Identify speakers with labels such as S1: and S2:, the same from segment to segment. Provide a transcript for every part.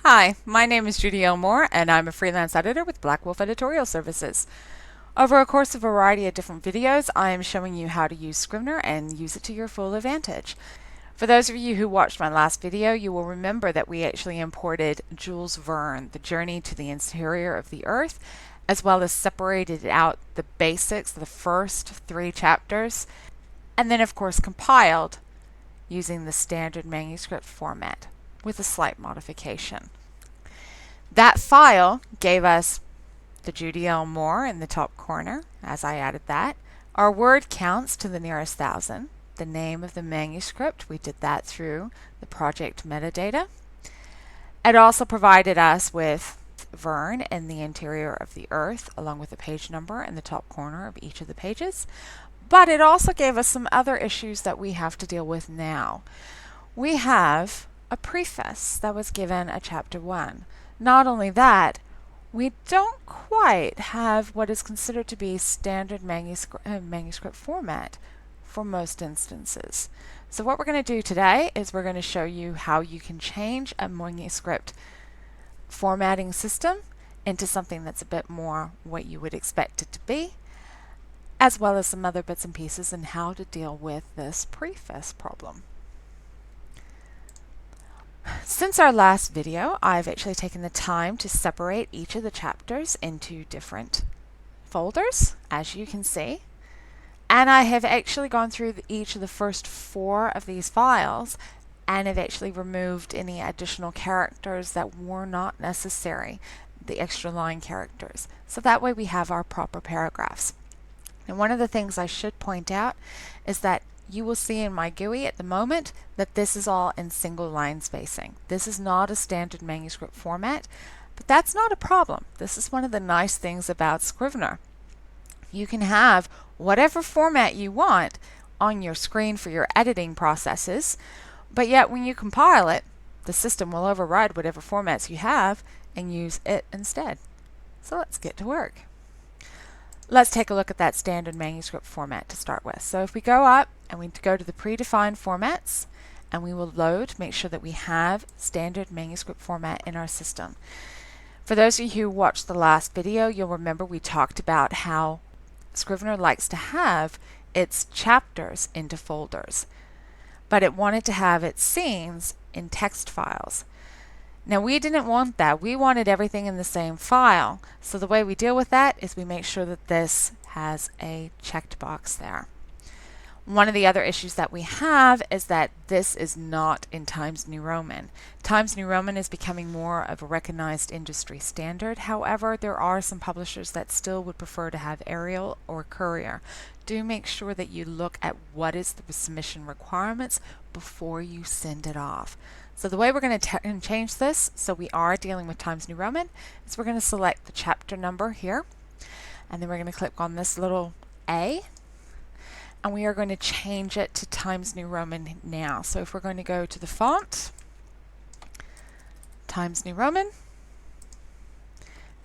S1: Hi, my name is Judy Elmore, and I'm a freelance editor with Black Wolf Editorial Services. Over a course of a variety of different videos, I am showing you how to use Scrivener and use it to your full advantage. For those of you who watched my last video, you will remember that we actually imported Jules Verne, The Journey to the Interior of the Earth, as well as separated out the basics, the first 3 chapters, and then of course compiled using the standard manuscript format with a slight modification. That file gave us the Judy L. Moore in the top corner, as I added that, our word counts to the nearest 1,000, the name of the manuscript, we did that through the project metadata. It also provided us with Verne in the interior of the earth, along with the page number in the top corner of each of the pages. But it also gave us some other issues that we have to deal with now. We have a preface that was given at chapter 1. Not only that, we don't quite have what is considered to be standard manuscript format for most instances. So what we're going to do today is we're going to show you how you can change a manuscript formatting system into something that's a bit more what you would expect it to be, as well as some other bits and pieces and how to deal with this preface problem. Since our last video, I've actually taken the time to separate each of the chapters into different folders, as you can see. And I have actually gone through each of the first 4 of these files and have actually removed any additional characters that were not necessary, the extra line characters. So that way we have our proper paragraphs. And one of the things I should point out is that you will see in my GUI at the moment that this is all in single line spacing. This is not a standard manuscript format, but that's not a problem. This is one of the nice things about Scrivener. You can have whatever format you want on your screen for your editing processes, but yet when you compile it, the system will override whatever formats you have and use it instead. So let's get to work. Let's take a look at that standard manuscript format to start with. So if we go up and we go to the predefined formats, and we will load, make sure that we have standard manuscript format in our system. For those of you who watched the last video, you'll remember we talked about how Scrivener likes to have its chapters into folders, but it wanted to have its scenes in text files. Now we didn't want that. We wanted everything in the same file. So the way we deal with that is we make sure that this has a checked box there. One of the other issues that we have is that this is not in Times New Roman. Times New Roman is becoming more of a recognized industry standard. However, there are some publishers that still would prefer to have Arial or Courier. Do make sure that you look at what is the submission requirements before you send it off. So the way we're going to change this, so we are dealing with Times New Roman, is we're going to select the chapter number here, and then we're going to click on this little A, and we are going to change it to Times New Roman now. So if we're going to go to the font, Times New Roman,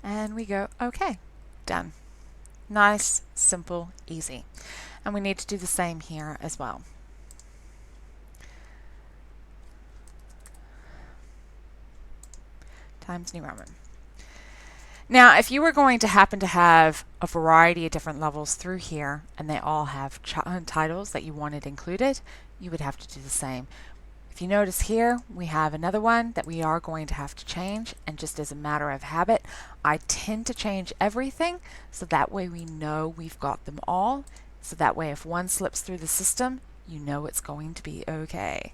S1: and we go OK, done. Nice, simple, easy. And we need to do the same here as well. Times New Roman. Now, if you were going to happen to have a variety of different levels through here, and they all have titles that you wanted included, you would have to do the same. If you notice here, we have another one that we are going to have to change, and just as a matter of habit, I tend to change everything, so that way we know we've got them all, so that way if one slips through the system, you know it's going to be okay.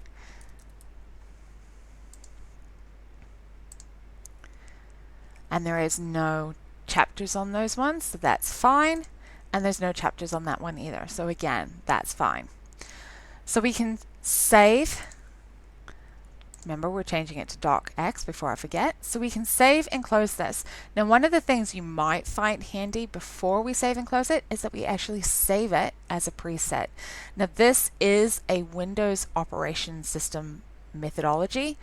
S1: And there is no chapters on those ones, so that's fine. And there's no chapters on that one either. So again, that's fine. So we can save. Remember, we're changing it to docx before I forget. So we can save and close this. Now, one of the things you might find handy before we save and close it is that we actually save it as a preset. Now, this is a Windows operation system methodology.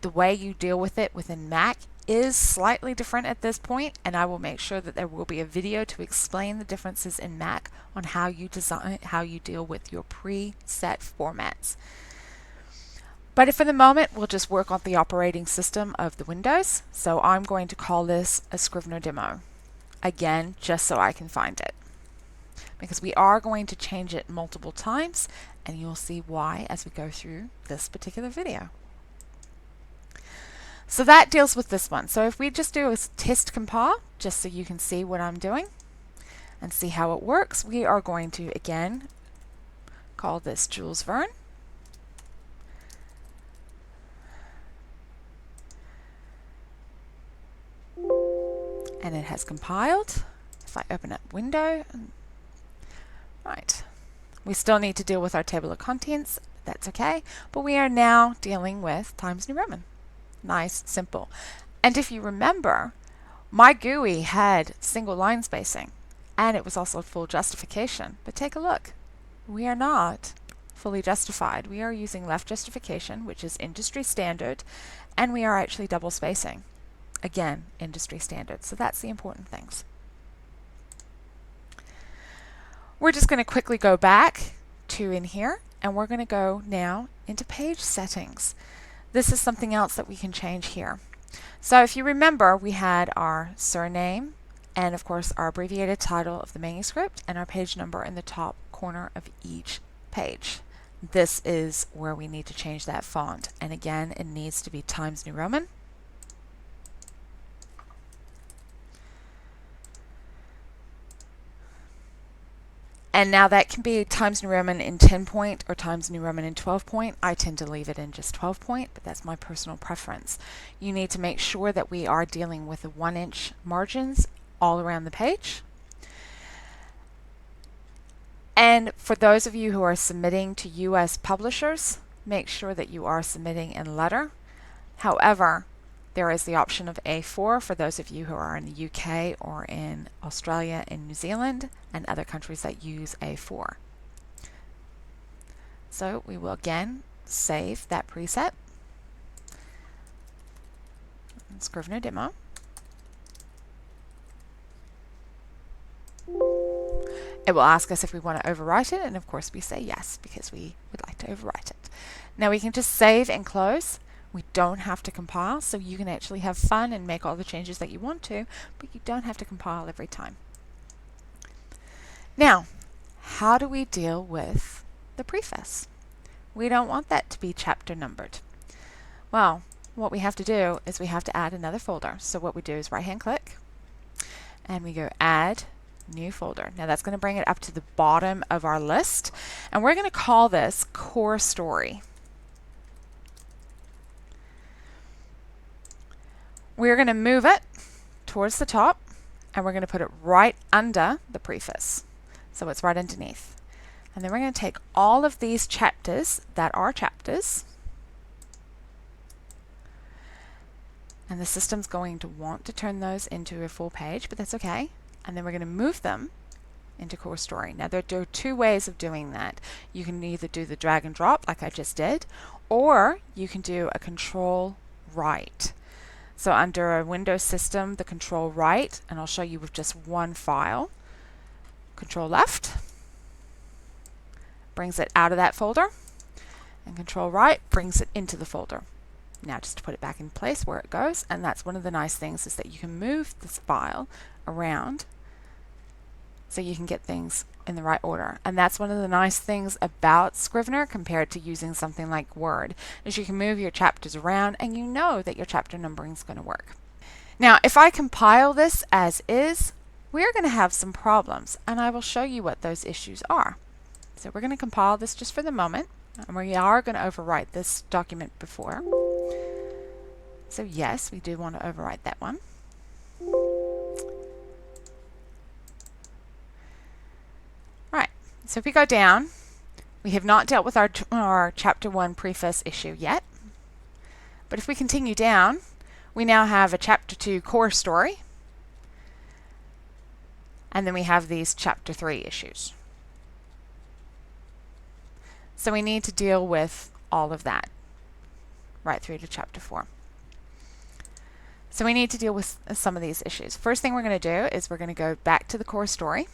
S1: The way you deal with it within Mac is slightly different at this point, and I will make sure that there will be a video to explain the differences in Mac on how you deal with your preset formats. But for the moment, we'll just work on the operating system of the Windows. So I'm going to call this a Scrivener demo. Again, just so I can find it. Because we are going to change it multiple times, and you'll see why as we go through this particular video. So that deals with this one. So if we just do a test compile, just so you can see what I'm doing and see how it works, we are going to again call this Jules Verne. And it has compiled. If I open up window, right, we still need to deal with our table of contents. That's okay, but we are now dealing with Times New Roman. Nice, simple. And if you remember, my GUI had single line spacing, and it was also full justification. But take a look. We are not fully justified. We are using left justification, which is industry standard, and we are actually double spacing. Again, industry standard. So that's the important things. We're just going to quickly go back to in here, and we're going to go now into page settings. This is something else that we can change here. So if you remember, we had our surname and of course our abbreviated title of the manuscript and our page number in the top corner of each page. This is where we need to change that font, and again it needs to be Times New Roman. And now that can be Times New Roman in 10 point or Times New Roman in 12 point. I tend to leave it in just 12 point, but that's my personal preference. You need to make sure that we are dealing with the 1-inch margins all around the page. And for those of you who are submitting to US publishers, make sure that you are submitting in letter. However, there is the option of A4 for those of you who are in the UK or in Australia and New Zealand and other countries that use A4. So we will again save that preset. Scrivener demo. It will ask us if we want to overwrite it, and of course we say yes because we would like to overwrite it. Now we can just save and close. We don't have to compile, so you can actually have fun and make all the changes that you want to, but you don't have to compile every time. Now, how do we deal with the preface? We don't want that to be chapter numbered. Well, what we have to do is we have to add another folder. So what we do is right-hand click, and we go Add New Folder. Now that's going to bring it up to the bottom of our list, and we're going to call this Core Story. We're going to move it towards the top, and we're going to put it right under the preface. So it's right underneath. And then we're going to take all of these chapters that are chapters, and the system's going to want to turn those into a full page, but that's okay. And then we're going to move them into Core Story. Now there are two ways of doing that. You can either do the drag and drop like I just did, or you can do a Control Right. So under a Windows system, the Control Right, and I'll show you with just one file. Control Left brings it out of that folder, and Control Right brings it into the folder. Now just to put it back in place where it goes, and that's one of the nice things is that you can move this file around so you can get things in the right order. And that's one of the nice things about Scrivener compared to using something like Word, is you can move your chapters around and you know that your chapter numbering is going to work. Now if I compile this as is, we're going to have some problems, and I will show you what those issues are. So we're going to compile this just for the moment, and we are going to overwrite this document before. So yes, we do want to overwrite that one. Right, so if we go down, we have not dealt with our Chapter 1 preface issue yet. But if we continue down, we now have a Chapter 2 core story, and then we have these Chapter 3 issues. So we need to deal with all of that right through to Chapter 4. So we need to deal with some of these issues. First thing we're going to do is we're going to go back to the core story,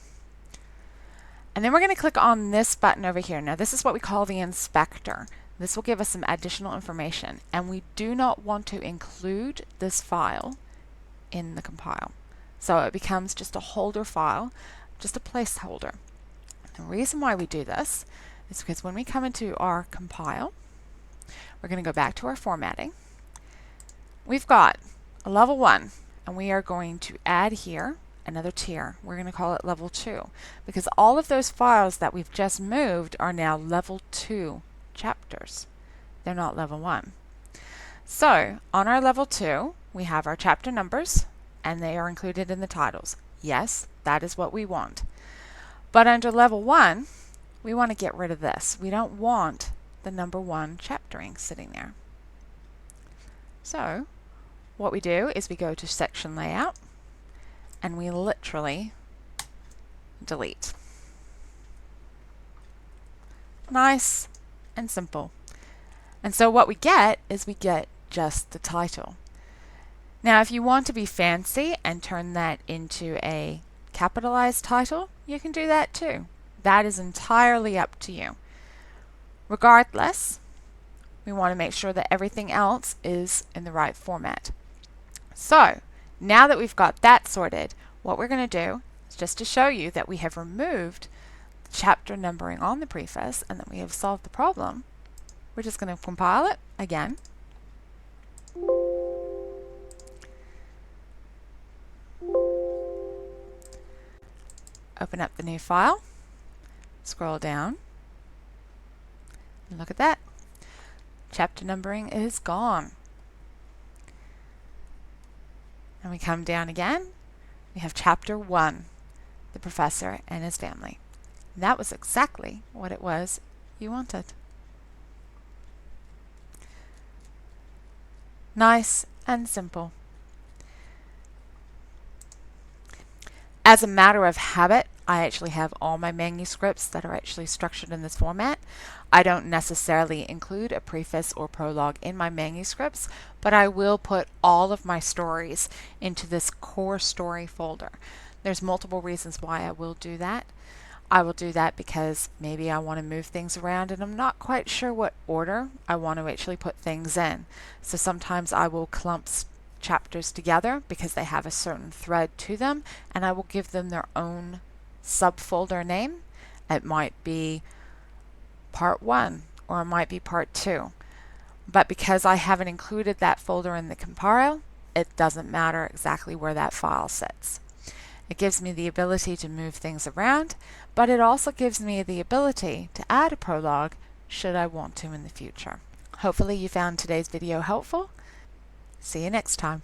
S1: and then we're going to click on this button over here. Now this is what we call the inspector. This will give us some additional information, and we do not want to include this file in the compile. So it becomes just a holder file, just a placeholder. The reason why we do this is because when we come into our compile, we're going to go back to our formatting. We've got a level 1, and we are going to add here another tier. We're going to call it level 2 because all of those files that we've just moved are now level 2 chapters. They're not level 1. So on our level 2, we have our chapter numbers, and they are included in the titles. Yes, that is what we want. But under level 1, we want to get rid of this. We don't want the number 1 chaptering sitting there. So what we do is we go to section layout, and we literally delete. Nice and simple. And so what we get is we get just the title. Now if you want to be fancy and turn that into a capitalized title, you can do that too. That is entirely up to you. Regardless, we want to make sure that everything else is in the right format. So now that we've got that sorted, what we're going to do is just to show you that we have removed the chapter numbering on the preface and that we have solved the problem, we're just going to compile it again. Open up the new file, scroll down, and look at that. Chapter numbering is gone. And we come down again, we have chapter 1, the professor and his family. And that was exactly what it was you wanted. Nice and simple. As a matter of habit, I actually have all my manuscripts that are actually structured in this format. I don't necessarily include a preface or prologue in my manuscripts, but I will put all of my stories into this core story folder. There's multiple reasons why I will do that. I will do that because maybe I want to move things around and I'm not quite sure what order I want to actually put things in. So sometimes I will clump chapters together because they have a certain thread to them, and I will give them their own subfolder name. It might be part 1 or it might be part 2. But because I haven't included that folder in the compile, it doesn't matter exactly where that file sits. It gives me the ability to move things around, but it also gives me the ability to add a prologue should I want to in the future. Hopefully you found today's video helpful. See you next time.